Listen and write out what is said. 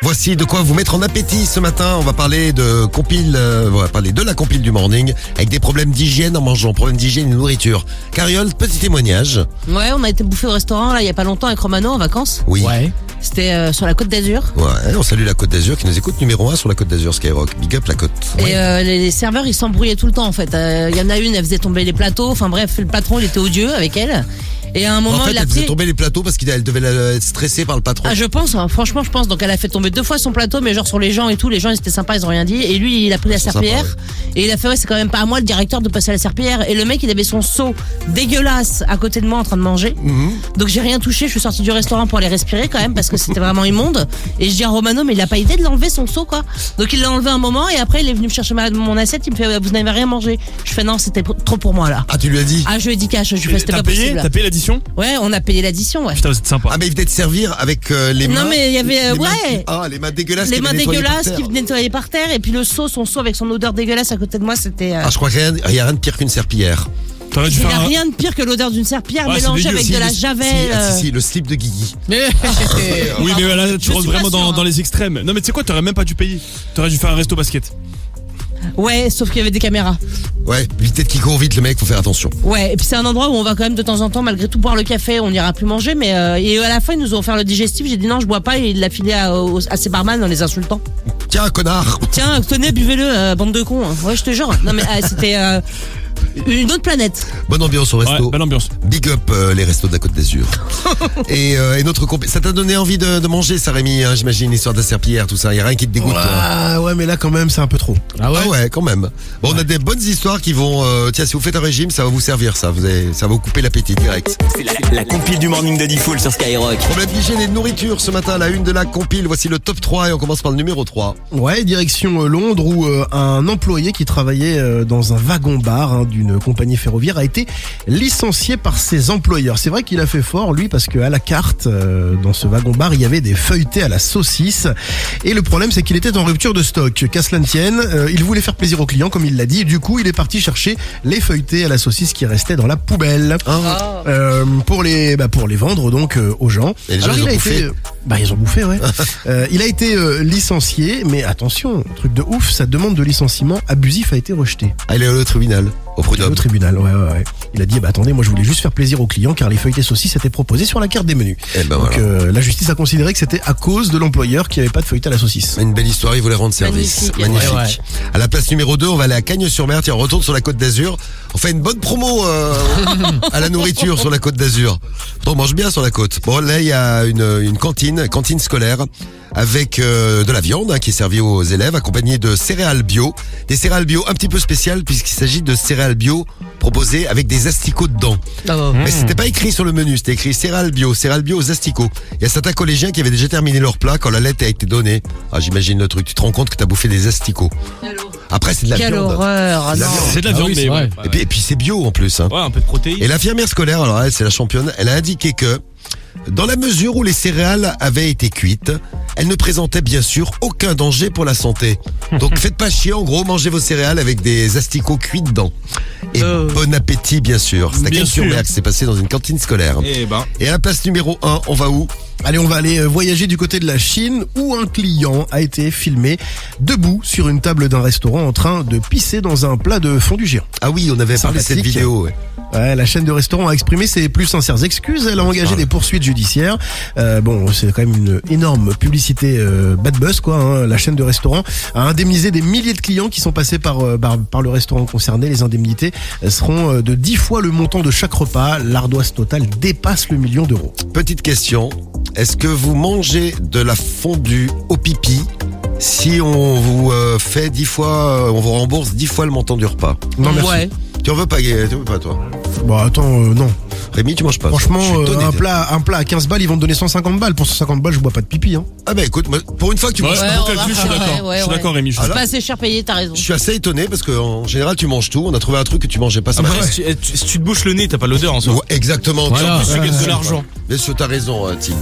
Voici de quoi vous mettre en appétit ce matin. On va parler de compile, on va parler de la compile du morning avec des problèmes d'hygiène en mangeant, problèmes d'hygiène et de nourriture. Cariole, petit témoignage. Ouais, on a été bouffé au restaurant là il y a pas longtemps avec Romano en vacances. Oui. Ouais. C'était sur la Côte d'Azur. Ouais, on salue la Côte d'Azur qui nous écoute numéro 1 sur la Côte d'Azur Skyrock. Big up la Côte. Et les serveurs ils s'embrouillaient tout le temps en fait. Il y en a une, elle faisait tomber les plateaux. Enfin bref, le patron il était odieux avec elle. Et à un moment En fait, il a elle faisait pris. tomber les plateaux parce qu'elle devait être stressée par le patron. Ah je pense, hein, franchement je pense. Donc elle a fait tomber 2 fois son plateau, mais genre sur les gens et tout. Les gens ils étaient sympas, ils ont rien dit. Et lui il a pris la Ils sont serpillière sympas, et il a fait ouais c'est quand même pas à moi le directeur de passer à la serpillière. Et le mec il avait son seau dégueulasse à côté de moi en train de manger. Donc j'ai rien touché, je suis sortie du restaurant pour aller respirer quand même parce que c'était vraiment immonde. Et je dis à Romano mais il a pas idée de l'enlever son seau quoi. Donc il l'a enlevé un moment et après il est venu me chercher mon assiette, il me fait vous n'avez rien mangé. Je fais non c'était trop pour moi là. Ah, tu lui as dit? Ah je lui ai dit cash, je lui fais c'était pas possible. T'as payé l'addition? Ouais on a payé l'addition ouais. Putain, vous êtes sympa. Ah, mais il venait de servir avec les mains. Non mais il y avait les mains ouais. les mains dégueulasses. Les qui mains venaient nettoyer par dégueulasses terre. qui venaient nettoyer par terre et puis son seau avec son odeur dégueulasse à côté de moi c'était. Ah, je crois qu'il n'y a rien de pire qu'une serpillière. T'aurais dû Il n'y faire a un... rien de pire que l'odeur d'une serpillière Ouais, c'est mélangée dégueu. avec Si, de la le- javel. Si, le slip de Guigui. Mais Oui, mais là, tu Je rentres suis pas vraiment sûre, hein. dans les extrêmes. Non, mais tu sais quoi, t'aurais même pas dû payer. T'aurais dû faire un resto basket. Ouais, sauf qu'il y avait des caméras. Ouais, lui tête qui court vite, le mec, faut faire attention. Ouais, et puis c'est un endroit où on va quand même de temps en temps, malgré tout, boire le café. On n'ira plus manger, mais et à la fin ils nous ont offert le digestif. J'ai dit non, je bois pas et il l'a filé à ses barman en les insultant. Tiens, connard. Tiens, tenez, buvez-le, bande de cons. Hein. Ouais, je te jure. Non mais c'était une autre planète. Bonne ambiance au resto. Ouais, bonne ambiance. Big up les restos de la Côte d'Azur. et notre ça t'a donné envie de manger, ça Rémi, hein, j'imagine, l'histoire de la serpillière, tout ça. Y a rien qui te dégoûte. toi. Ah ouais, mais là quand même c'est un peu trop. Ah ouais, quand même. Bon, on a des bonnes histoires qui vont. Tiens, si vous faites un régime, ça va vous servir, ça. Ça va vous couper l'appétit direct. C'est la compile du morning de Diffoul sur Skyrock. Problème d'hygiène et de nourriture ce matin, la une de la compile. Voici le top 3 et on commence par le numéro 3. Ouais, direction Londres où un employé qui travaillait dans un wagon-bar d'une compagnie ferroviaire a été licencié par ses employeurs. C'est vrai qu'il a fait fort, lui, parce qu'à la carte, dans ce wagon-bar, il y avait des feuilletés à la saucisse. Et le problème, c'est qu'il était en rupture de stock. Qu'à cela ne tienne, il voulait faire plaisir aux clients, comme il l'a dit. Et du coup, il est parti chercher les feuilletés à la saucisse qui restaient dans la poubelle. Pour les vendre donc aux gens. Et les gens, ils ont bouffé. Ils ont bouffé, ouais. Il a été licencié, mais attention, truc de ouf, sa demande de licenciement abusif a été rejetée. Ah, il est au tribunal, au Au prud'homme. tribunal, ouais. Il a dit, attendez, moi je voulais juste faire plaisir aux clients car les feuilletés saucisses étaient proposées sur la carte des menus. Eh ben Donc voilà. la justice a considéré que c'était à cause de l'employeur qui avait pas de feuilletés à la saucisse. Une belle histoire, il voulait rendre service. Magnifique. Ouais. À la place numéro 2, on va aller à Cagnes-sur-Mer. Tiens, on retourne sur la Côte d'Azur. On fait une bonne promo à la nourriture sur la Côte d'Azur. On mange bien sur la côte. Bon, là, il y a une cantine scolaire avec de la viande qui est servie aux élèves, accompagnée de céréales bio. Des céréales bio un petit peu spéciales puisqu'il s'agit de céréales bio proposées avec des asticots dedans. Mais c'était pas écrit sur le menu, c'était écrit céréales bio aux asticots. Il y a certains collégiens qui avaient déjà terminé leur plat quand la lettre a été donnée. Ah, j'imagine le truc, tu te rends compte que t'as bouffé des asticots. Après, c'est de la Quelle viande. horreur. C'est de la non. viande. C'est de la viande, oui, mais c'est vrai. ouais. Et puis c'est bio en plus. Hein. Ouais, un peu de protéines. Et l'infirmière scolaire, alors elle, c'est la championne, elle a indiqué que dans la mesure où les céréales avaient été cuites, elles ne présentaient bien sûr aucun danger pour la santé. Donc faites pas chier, en gros, mangez vos céréales avec des asticots cuits dedans. Et bon appétit, bien sûr. C'est à Bien Cagnes-sur-Mer sûr. que c'est passé dans une cantine scolaire. Eh ben. Et à la place numéro 1, on va où? Allez, on va aller voyager du côté de la Chine où un client a été filmé debout sur une table d'un restaurant en train de pisser dans un plat de fondue géant. Ah oui, on avait parlé de cette Sympathique. vidéo. Ouais. Ouais, la chaîne de restaurant a exprimé ses plus sincères excuses. Elle a engagé des poursuites judiciaires. C'est quand même une énorme publicité bad buzz, quoi. Hein. La chaîne de restaurant a indemnisé des milliers de clients qui sont passés par le restaurant concerné. Les indemnités seront de 10 fois le montant de chaque repas. L'ardoise totale dépasse le 1 million d'euros. Petite question, est-ce que vous mangez de la fondue au pipi si on vous fait 10 fois, on vous rembourse 10 fois le montant du repas? Non, merci. Ouais. Tu en veux pas, toi? Bon, attends, non. Rémi, tu manges pas? Franchement, Je suis étonné. un plat à 15 balles, ils vont te donner 150 balles. Pour 150 balles, je bois pas de pipi, hein. Ah bah écoute, moi, pour une fois que tu Ouais, manges c'est pas, un bon on va calcul, je suis faire- d'accord. ouais, Je suis ouais. d'accord, Rémi. Je suis Ah, C'est là pas assez cher payé, t'as raison. je suis assez étonné parce qu'en général tu manges tout. On a trouvé un truc que tu mangeais pas ce matin. Si tu te bouches le nez, t'as pas l'odeur en soi. Ouais, exactement. Voilà. Tu- Tu gagnes de l'argent. Bien sûr, t'as raison, Tim.